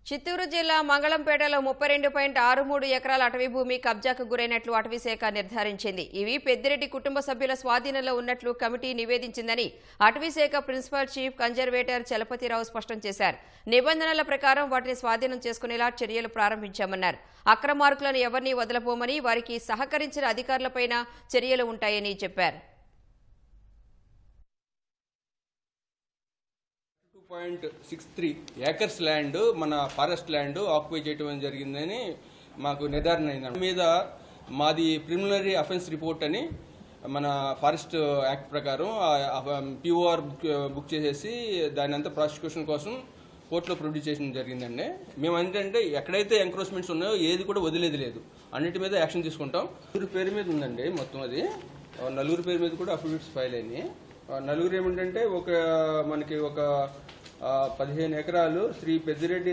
చిత్తూరు జిల్లా మంగళంపేటలో 32.63 ఎకరాల అటవీ భూమి కబ్జాకు గురైనట్లు అటవీశాఖ నిర్ధారించింది. ఇవి పెద్దిరెడ్డి కుటుంబ సభ్యుల స్వాధీనంలో ఉన్నట్లు కమిటీ నివేదించిందని అటవీశాఖ ప్రిన్సిపల్ చీఫ్ కన్జర్వేటర్ చలపతిరావు స్పష్టం చేశారు. నిబంధనల ప్రకారం వాటిని స్వాధీనం చేసుకునేలా చర్యలు ప్రారంభించామన్నారు. అక్రమార్కులను ఎవరినీ వదలబోమని, వారికి సహకరించిన అధికారులపైన చర్యలు ఉంటాయని చెప్పారు. 2.63 ఏకర్స్ ల్యాండ్ మన ఫారెస్ట్ ల్యాండ్ ఆక్యుపై చేయడం జరిగిందని మాకు నిర్ధారణ అయింది. మీద మాది ప్రిలిమినరీ అఫెన్స్ రిపోర్ట్ అని మన ఫారెస్ట్ యాక్ట్ ప్రకారం పిఓఆర్ బుక్ చేసేసి దాని అంతా ప్రాసిక్యూషన్ కోసం కోర్టులో ప్రొడ్యూస్ చేయడం జరిగిందండి. మేము ఏంటంటే ఎక్కడైతే ఎంక్రోచ్మెంట్స్ ఉన్నాయో ఏది కూడా వదిలేది లేదు, అన్నిటి మీద యాక్షన్ తీసుకుంటాం. 4 పేరు మీద ఉందండి మొత్తం, అది 4 పేరు మీద కూడా అఫిడవిట్స్ ఫైల్ అయినాయి. 4 ఏమిటంటే మనకి ఒక 15 ఎకరాలు శ్రీ పెద్దిరెడ్డి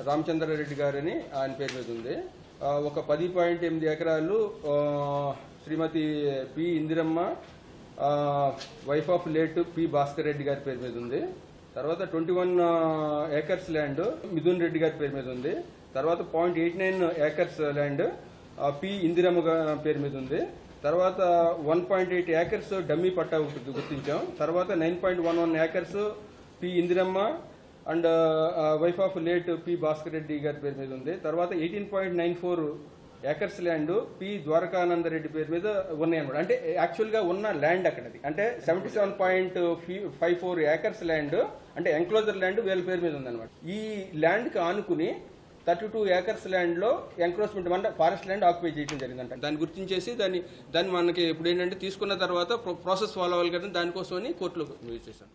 రామచంద్రారెడ్డి గారని ఆయన పేరు మీద ఉంది. ఒక 10.8 ఎకరాలు Srimati P Indiramma wife of late P Bhaskar Reddy గారి పేరు మీద ఉంది. తర్వాత 21 ఏకర్స్ ల్యాండ్ మిథున్ రెడ్డి గారి పేరు మీద ఉంది. తర్వాత 0.89 ఏకర్స్ ల్యాండ్ పి ఇందిరమ్మ పేరు మీద ఉంది. తర్వాత 1.8 ఏకర్స్ డమ్మీ పట్టా గుర్తించాం. తర్వాత 9.11 acres P Indiramma and wife of late P Bhaskar Reddy గారి పేరు మీద ఉంది. తర్వాత 18.94 ఏకర్స్ ల్యాండ్ పి ద్వారకానందరెడ్డి పేరు మీద ఉన్నాయన్నమాట. అంటే యాక్చువల్గా ఉన్న ల్యాండ్ అక్కడది అంటే 77.54 ఏకర్స్ ల్యాండ్ అంటే ఎంక్లోజర్ ల్యాండ్ వీళ్ళ పేరు మీద ఉందన్నమాట. ఈ ల్యాండ్కి ఆనుకుని 32 ఏకర్స్ ల్యాండ్ లో ఎంక్రోచ్మెంట్ మన ఫారెస్ట్ ల్యాండ్ ఆక్యుపై చేయడం జరిగిందంట. దాన్ని గుర్తించేసి దాన్ని మనకి ఇప్పుడు ఏంటంటే తీసుకున్న తర్వాత ప్రాసెస్ ఫాలో అవ్వాలి కదా, దానికోసమని కోర్టులో యూజ్ చేశాను.